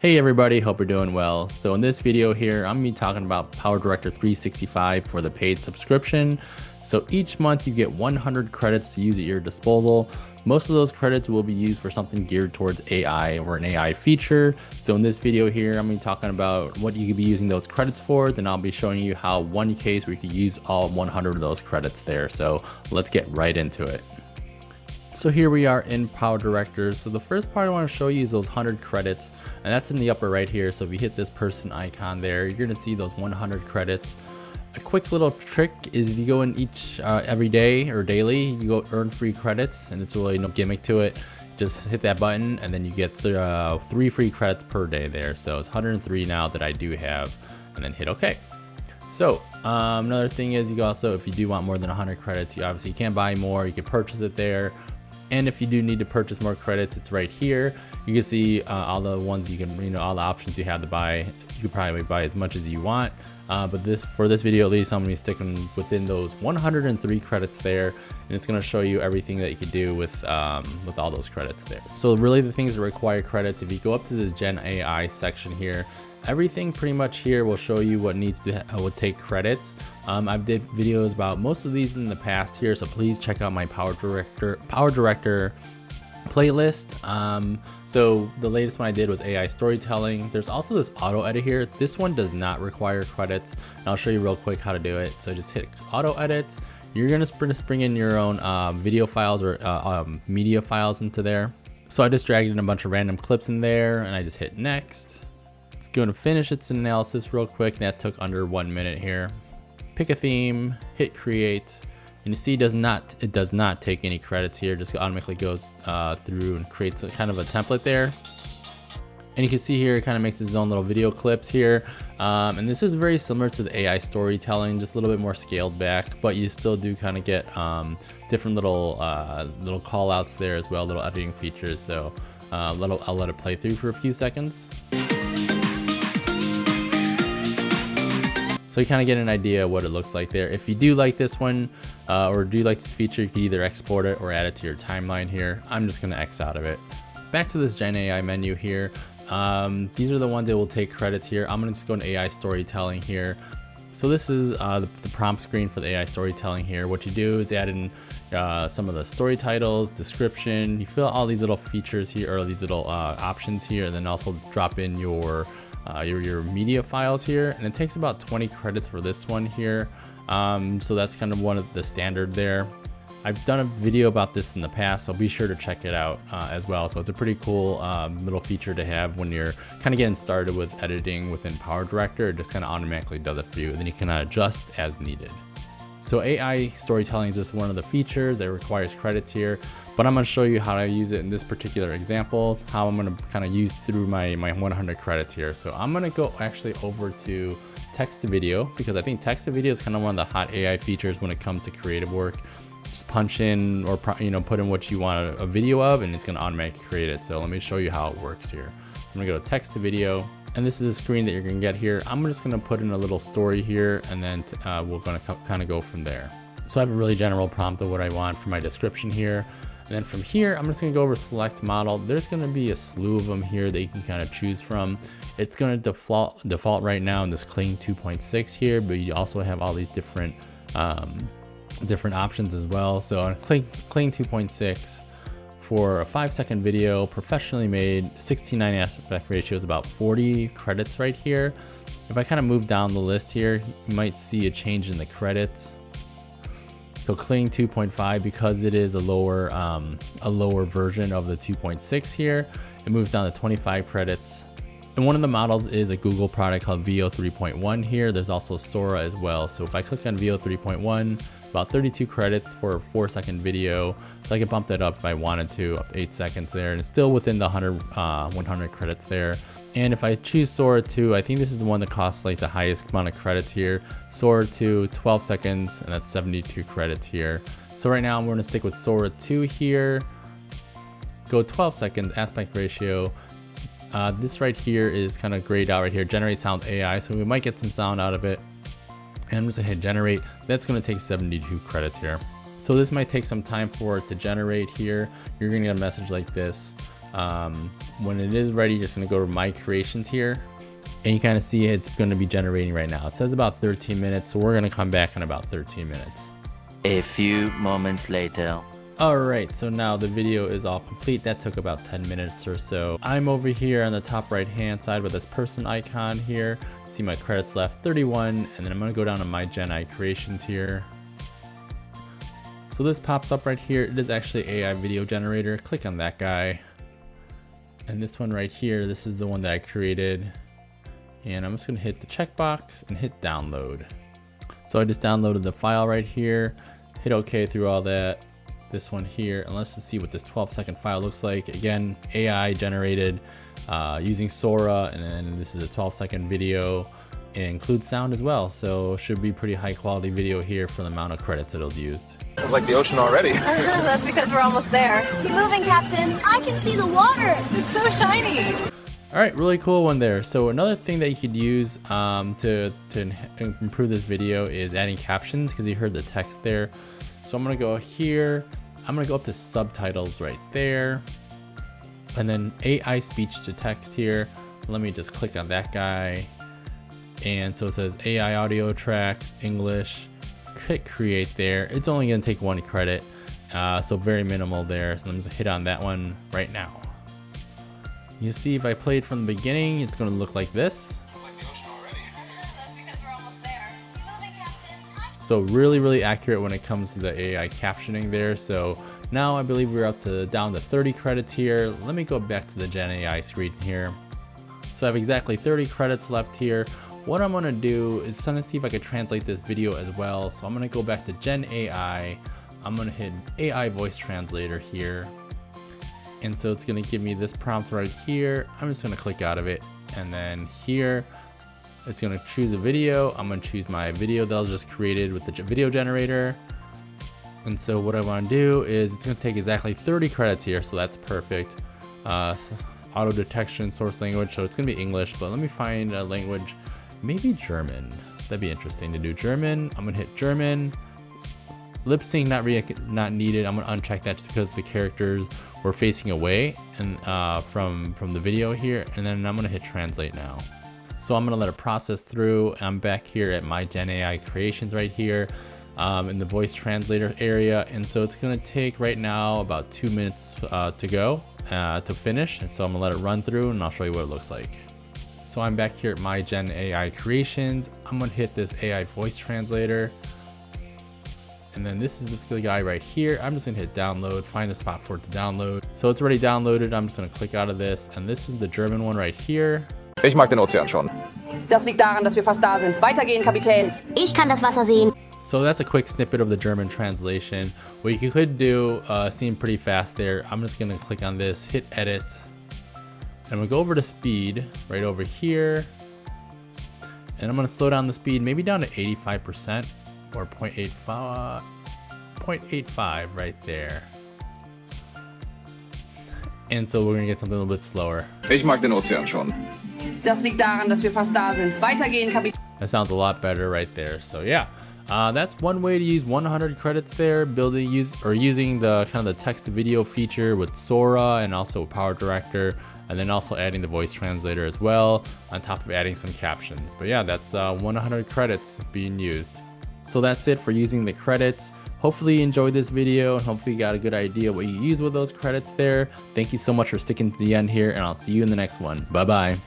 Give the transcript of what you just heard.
Hey everybody, hope you're doing well. So in this video here, I'm gonna be talking about PowerDirector 365 for the paid subscription. So each month you get 100 credits to use at your disposal. Most of those credits will be used for something geared towards AI or an AI feature. So in this video here, I'm gonna be talking about what you could be using those credits for. Then I'll be showing you how one case where you can use all 100 of those credits there. So let's get right into it. So here we are in PowerDirector. So the first part I want to show you is those 100 credits, and that's in the upper right here. So if you hit this person icon there, you're going to see those 100 credits. A quick little trick is if you go in every day or daily, you go earn free credits, and it's really no gimmick to it. Just hit that button and then you get 3 free credits per day there. So it's 103 now that I do have, and then hit OK. So another thing is you can also, if you do want more than 100 credits, you obviously can't buy more. You can purchase it there. And if you do need to purchase more credits, it's right here. You can see all the ones you can, all the options you have to buy. You could probably buy as much as you want. But for this video, at least I'm gonna be sticking within those 103 credits there. And it's gonna show you everything that you can do with all those credits there. So really the things that require credits, if you go up to this Gen AI section here, everything pretty much here will show you what needs to would take credits. I've did videos about most of these in the past here, so please check out my PowerDirector playlist. So the latest one I did was AI storytelling. There's also this auto edit here. This one does not require credits, and I'll show you real quick how to do it. So just hit auto edit. You're gonna bring in your own video files or media files into there. So I just dragged in a bunch of random clips in there, and I just hit next. It's going to finish its analysis real quick. That took under 1 minute here. Pick a theme, hit create, and you see it does not take any credits here. Just automatically goes through and creates kind of a template there. And you can see here it kind of makes its own little video clips here. And this is very similar to the AI storytelling, just a little bit more scaled back, but you still do kind of get different little call outs there as well, little editing features. So I'll let it play through for a few seconds. So you kind of get an idea of what it looks like there. If you do like this one or do like this feature, you can either export it or add it to your timeline here. I'm just going to X out of it. Back to this Gen AI menu here. These are the ones that will take credits here. I'm going to just go to AI storytelling here. So this is the prompt screen for the AI storytelling here. What you do is add in some of the story titles, description. You fill out all these little features here, or these little options here, and then also drop in your media files here, and it takes about 20 credits for this one here. So that's kind of one of the standard there. I've done a video about this in the past, so be sure to check it out as well. So it's a pretty cool little feature to have when you're kind of getting started with editing within PowerDirector. It just kind of automatically does it for you, and then you can adjust as needed. So AI storytelling is just one of the features that requires credits here, but I'm going to show you how to use it in this particular example, how I'm going to kind of use through my 100 credits here. So I'm going to go actually over to text to video, because I think text to video is kind of one of the hot AI features when it comes to creative work. Just punch in or put in what you want a video of, and it's going to automatically create it. So let me show you how it works here. I'm going to go to text to video. And this is the screen that you're going to get here. I'm just going to put in a little story here, and then we're going to kind of go from there. So I have a really general prompt of what I want for my description here. And then from here, I'm just going to go over select model. There's going to be a slew of them here that you can kind of choose from. It's going to default right now in this Kling 2.6 here, but you also have all these different options as well. So on Kling 2.6, for a 5-second video, professionally made, 16:9 aspect ratio is about 40 credits right here. If I kind of move down the list here, you might see a change in the credits. So Kling 2.5, because it is a lower version of the 2.6 here, it moves down to 25 credits. And one of the models is a Google product called VO 3.1 here. There's also Sora as well. So if I click on VO 3.1, about 32 credits for a 4-second video. So I could bump that up if I wanted to, up to 8 seconds there, and it's still within the 100 credits there. And if I choose Sora 2, I think this is the one that costs like the highest amount of credits here. Sora 2, 12 seconds, and that's 72 credits here. So right now I'm going to stick with Sora 2 here. Go 12 seconds, aspect ratio. This right here is kind of grayed out right here, generate sound AI, so we might get some sound out of it. And I'm just gonna hit generate. That's gonna take 72 credits here. So this might take some time for it to generate here. You're gonna get a message like this. When it is ready, you're just going to go to my creations here, and you kind of see it's going to be generating right now. It says about 13 minutes, so we're going to come back in about 13 minutes. A few moments later. Alright, so now the video is all complete. That took about 10 minutes or so. I'm over here on the top right hand side with this person icon here. See my credits left, 31, and then I'm going to go down to my Gen AI creations here. So this pops up right here. It is actually AI video generator. Click on that guy. And this one right here, this is the one that I created. And I'm just going to hit the checkbox and hit download. So I just downloaded the file right here, hit OK through all that. This one here, and let's just see what this 12-second file looks like. Again, AI generated using Sora, and then this is a 12-second video. It includes sound as well, so should be pretty high quality video here for the amount of credits that it was used. It's like the ocean already. That's because we're almost there. Keep moving, Captain. I can see the water. It's so shiny. All right, really cool one there. So another thing that you could use to improve this video is adding captions, because you heard the text there. So I'm gonna go here. I'm gonna go up to subtitles right there, and then AI speech to text here. Let me just click on that guy, and so it says AI audio tracks English. Hit create there. It's only gonna take 1 credit, so very minimal there. So I'm just hit on that one right now. You see, if I play it from the beginning, it's gonna look like this. So really accurate when it comes to the AI captioning there. So now I believe we're up to down to 30 credits here. Let me go back to the Gen AI screen here. So I have exactly 30 credits left here. What I'm gonna do is trying to see if I could translate this video as well. So I'm gonna go back to Gen AI. I'm gonna hit AI voice translator here. And so it's gonna give me this prompt right here. I'm just gonna click out of it, and then here, it's gonna choose a video. I'm gonna choose my video that I just created with the video generator. And so what I wanna do is it's gonna take exactly 30 credits here, so that's perfect. So auto detection, source language, so it's gonna be English, but let me find a language, maybe German. That'd be interesting to do German. I'm gonna hit German. Lip sync not needed. I'm gonna uncheck that just because the characters were facing away and from the video here, and then I'm gonna hit translate now. So I'm gonna let it process through. I'm back here at my Gen AI creations right here in the voice translator area. And so it's gonna take right now about 2 minutes to go to finish. And so I'm gonna let it run through, and I'll show you what it looks like. So I'm back here at my Gen AI creations. I'm gonna hit this AI voice translator. And then this is the guy right here. I'm just gonna hit download, find a spot for it to download. So it's already downloaded. I'm just gonna click out of this. And this is the German one right here. Ich mag den Ozean schon. Das liegt daran, dass wir fast da sind. Weitergehen, Kapitän. Ich kann das Wasser sehen. So that's a quick snippet of the German translation. What you could do, seemed pretty fast there. I'm just gonna click on this, hit edit, and we'll go over to speed right over here. And I'm gonna slow down the speed, maybe down to 85% or 0.85 right there. And so we're gonna get something a little bit slower. Ich mag den Ozean schon. Das liegt daran, dass wir fast da sind. Weitergehen, Kapitän. That sounds a lot better right there. So yeah, that's one way to use 100 credits there, using the kind of the text to video feature with Sora and also PowerDirector, and then also adding the voice translator as well, on top of adding some captions. But yeah, that's 100 credits being used. So that's it for using the credits. Hopefully you enjoyed this video, and hopefully you got a good idea what you use with those credits there. Thank you so much for sticking to the end here, and I'll see you in the next one. Bye bye.